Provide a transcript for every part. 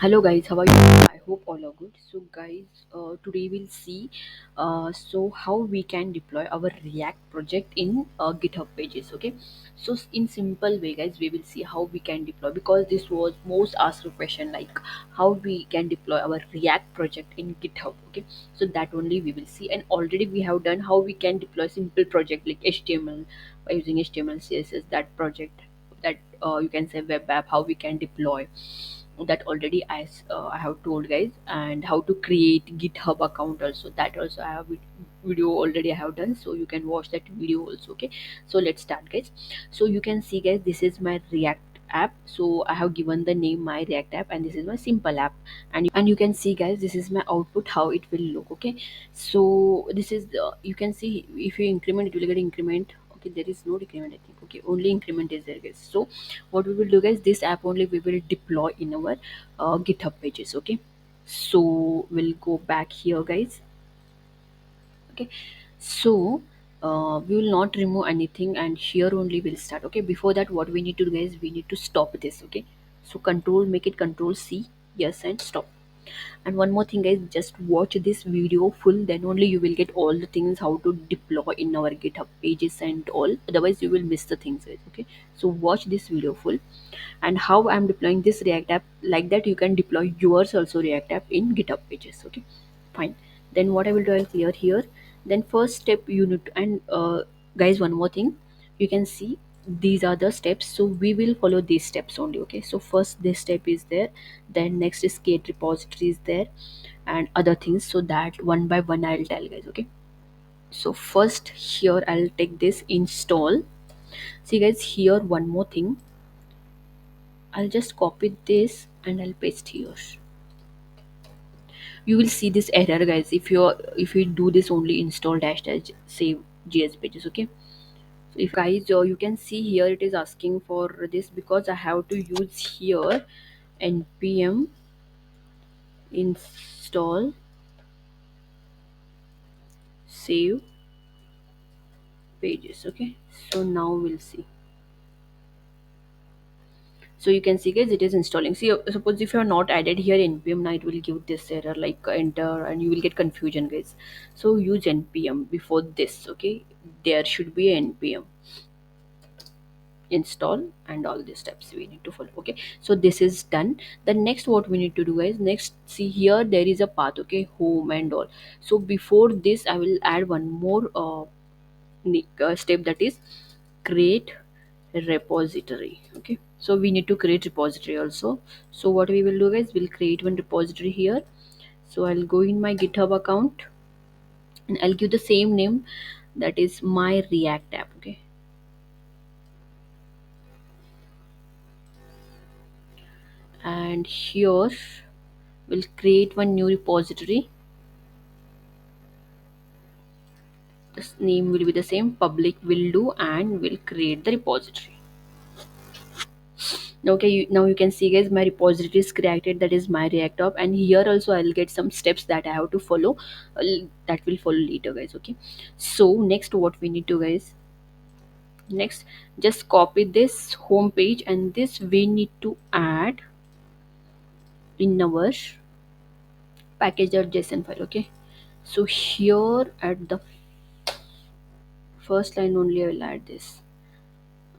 Hello guys, how are you? I hope all are good. So guys, today we'll see how we can deploy our React project in GitHub Pages. Okay, so in simple way, guys, we will see how we can deploy, because this was most asked question, like how we can deploy our React project in GitHub. Okay, so that only we will see, and already we have done how we can deploy simple project like HTML by using HTML CSS, that project, that you can say web app, how we can deploy that already, as I have told guys, and how to create GitHub account also, that also I have video already I have done, so you can watch that video also. Okay, so let's start guys. So you can see guys, this is my React app, so I have given the name my React app, and this is my simple app, and you can see guys, this is my output, how it will look. Okay, so this is the, you can see, if you increment it will get increment. Okay, there is no decrement, I think. Okay, only increment is there guys. So what we will do guys, this app only we will deploy in our GitHub Pages. Okay, so we'll go back here guys. Okay, so we will not remove anything, and here only we'll start. Okay, before that, what we need to do guys, we need to stop this. Okay, so control, make it control C, yes, and stop. And one more thing guys, just watch this video full, then only you will get all the things how to deploy in our GitHub Pages and all, otherwise you will miss the things guys. Okay, so watch this video full, and how I'm deploying this React app, like that you can deploy yours also React app in GitHub Pages. Okay, fine. Then what I will do, I'll clear here. Then first step you need to, and guys, one more thing, you can see these are the steps, so we will follow these steps only. Okay, so first this step is there, then next is create repository is there, and other things, so that one by one I'll tell guys. Okay, so first here I'll take this install. See guys, here one more thing, I'll just copy this and I'll paste here. You will see this error guys, if you do this only install dash dash save GS pages. Okay, so if guys, you can see here it is asking for this, because I have to use here npm install save pages. Okay, so now we'll see. So you can see guys, it is installing. See, suppose if you are not added here npm, now it will give this error like enter, and you will get confusion guys. So use npm before this. Okay, there should be npm install, and all these steps we need to follow. Okay, so this is done. The next what we need to do guys, next, see here there is a path. Okay, home and all. So before this I will add one more step, that is create repository. Okay, so we need to create repository also. So what we will do guys, we'll create one repository here. So I'll go in my GitHub account, and I'll give the same name, that is my React app. Okay, and here we'll create one new repository. This name will be the same, public will do, and we'll create the repository. Okay, now you can see guys, my repository is created, that is my React app, and here also I'll get some steps that I have to follow, that will follow later guys. Okay, so next what we need to guys, next just copy this home page, and this we need to add in our package.json file. Okay, so here at the first line only I will add this.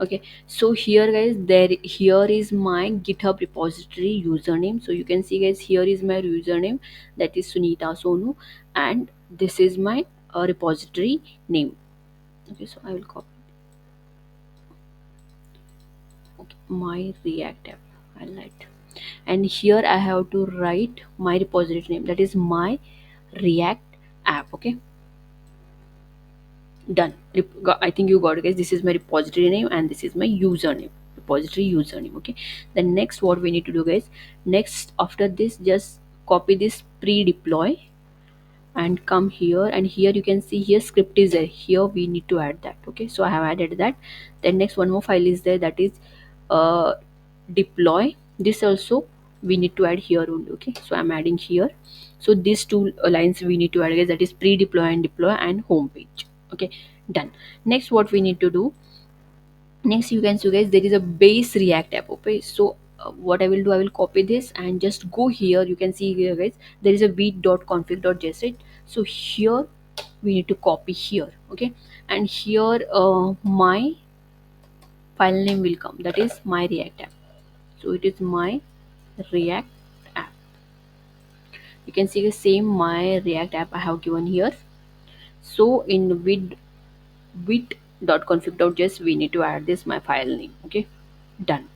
Okay, so here guys, here is my GitHub repository username. So you can see guys, here is my username, that is Sunita Sonu, and this is my repository name. Okay, so I will copy, okay, my React app, I'll write, and here I have to write my repository name, that is my React app. Okay, done. I think you got it guys, this is my repository name, and this is my username, repository username. Okay, then next what we need to do guys, next after this, just copy this pre-deploy and come here, and here you can see here script is there, here we need to add that. Okay, so I have added that. Then next one more file is there, that is uh, deploy, this also we need to add here only. Okay, so I'm adding here. So these two lines we need to add guys, that is pre-deploy and deploy and home page. Okay, done. Next what we need to do, next you can see guys, there is a base React app. Okay, so what I will do, I will copy this and just go here. You can see here, guys, there is a vite.config.js, right? So here we need to copy here, okay? And here my file name will come, that is my React app. So it is my React app. You can see the same my React app I have given here. So in with.config.js we need to add this my file name, okay? Done.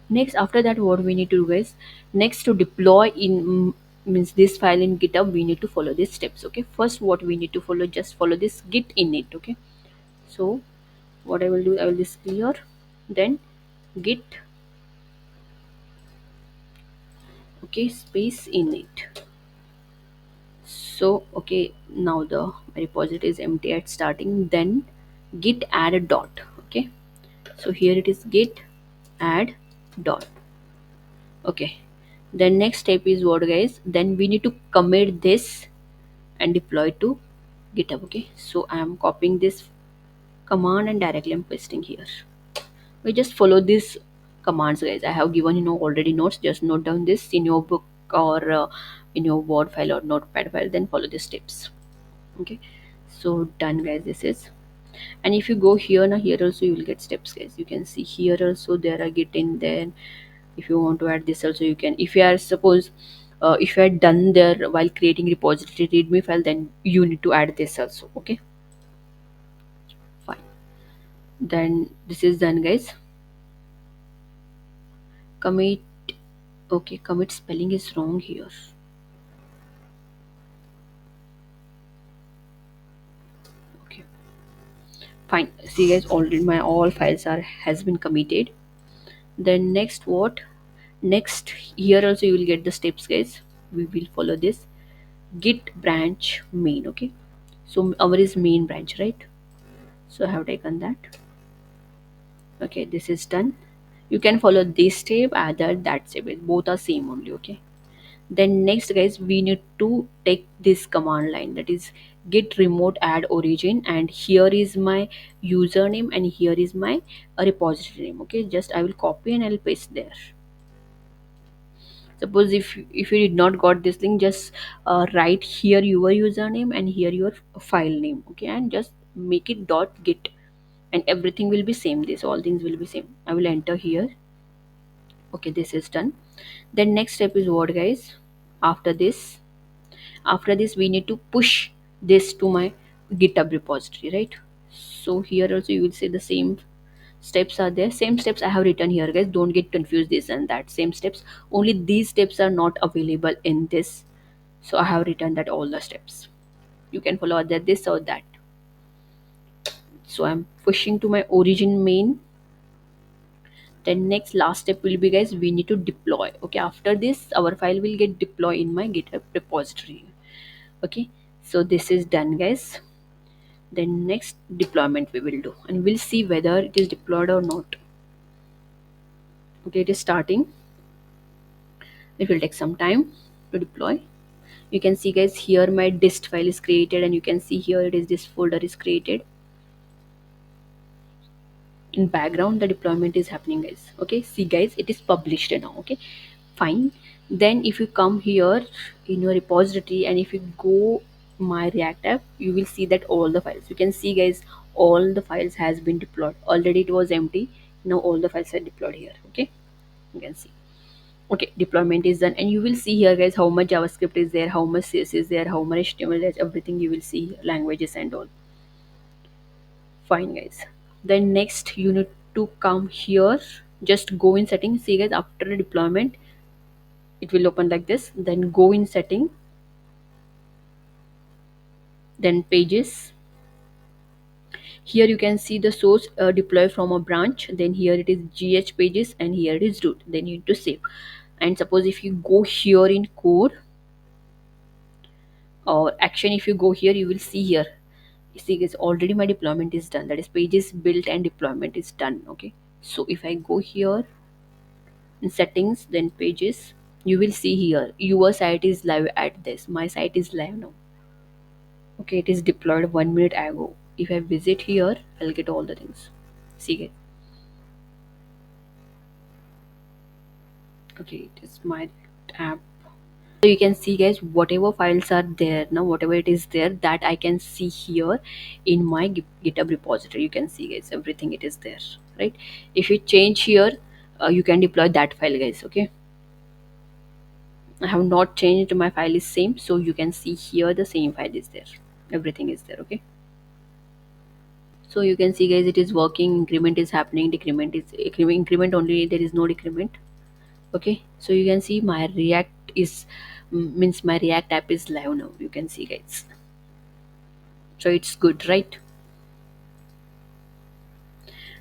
Next, after that, what we need to do is, next to deploy in means this file in GitHub, we need to follow these steps, okay? First, what we need to follow, just follow this git init, okay? So what I will do, I will just clear, then git, okay, space init. So okay, now the repository is empty at starting. Then git add a dot, okay? So here it is git add dot, okay? The next step is what, guys? Then we need to commit this and deploy to GitHub, okay? So I am copying this command and directly I'm pasting here. We just follow these commands, guys. I have given already notes. Just note down this in your book or in your Word file or Notepad file. Then follow the steps, okay? So done, guys. This is, and if you go here now, here also you will get steps, guys. You can see here also there are git in there. If you want to add this also, you can. If you are suppose if you are done there while creating repository readme file, then you need to add this also, okay? Fine. Then this is done, guys. Commit, okay, commit spelling is wrong here. Okay, fine. See, guys, already my all files are has been committed. Then next, what next, here also you will get the steps, guys. We will follow this git branch main, okay? So our is main branch, right? So I have taken that. Okay, this is done. You can follow this step, either that step, both are same only, okay? Then next, guys, we need to take this command line, that is git remote add origin, and here is my username and here is my repository name, okay? Just I will copy and I'll paste there. Suppose if you did not got this link, just write here your username and here your file name, okay? And just make it dot git, and everything will be same. This all things will be same. I will enter here. Okay, this is done. Then next step is what, guys? After this, we need to push this to my GitHub repository, right? So here also you will see the same steps are there. Same steps I have written here, guys. Don't get confused this and that. Same steps. Only these steps are not available in this. So I have written that all the steps. You can follow either this or that. So I'm pushing to my origin main. Then next last step will be, guys, we need to deploy, okay? After this our file will get deployed in my GitHub repository, okay? So this is done, guys. Then next deployment we will do, and we'll see whether it is deployed or not. Okay, it is starting. It will take some time to deploy. You can see, guys, here my dist file is created, and you can see here it is this folder is created. In background the deployment is happening, guys. Okay, see, guys, it is published now, okay? Fine. Then if you come here in your repository and if you go my React app, you will see that all the files, you can see, guys, all the files has been deployed. Already it was empty, now all the files are deployed here, okay? You can see. Okay, deployment is done, and you will see here, guys, how much JavaScript is there, how much CSS is there, how much HTML is, everything you will see, languages and all. Fine, guys. Then next you need to come here, just go in settings. See, guys, after deployment it will open like this. Then go in setting, then pages. Here you can see the source deploy from a branch. Then here it is gh pages, and here it is root. Then you need to save. And suppose if you go here in code or action, if you go here, you will see here, you see, guys, already my deployment is done, that is pages built and deployment is done, okay? So if I go here in settings, then pages, you will see here your site is live at this. My site is live now. Okay, it is deployed 1 minute ago. If I visit here, I'll get all the things. See, guys. Okay, it is my app. So you can see guys, whatever files are there now, whatever it is there, that I can see here in my GitHub repository. You can see guys, everything it is there, right? If you change here, you can deploy that file guys. Okay, I have not changed, my file is same, so you can see here the same file is there, everything is there. Okay, so you can see guys, it is working, increment is happening, decrement is increment only, there is no decrement. Okay, so you can see my React is means my React app is live now, you can see guys. So it's good, right?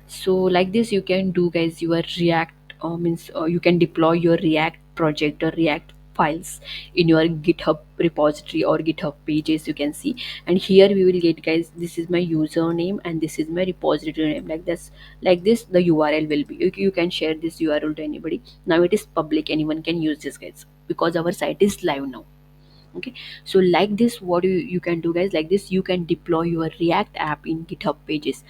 So like this you can do guys your React, means you can deploy your React project or React files in your GitHub repository or GitHub pages, you can see. And here we will get guys, this is my username and this is my repository name, like this. Like this the URL will be, you can share this URL to anybody. Now it is public, anyone can use this guys, because our site is live now. Okay, so like this what you can do guys, like this you can deploy your React app in GitHub pages.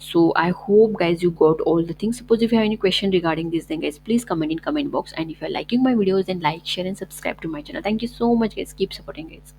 So I hope guys you got all the things. Suppose if you have any question regarding this, then guys please comment in comment box. And if you're liking my videos, then like, share and subscribe to my channel. Thank you so much guys, keep supporting guys.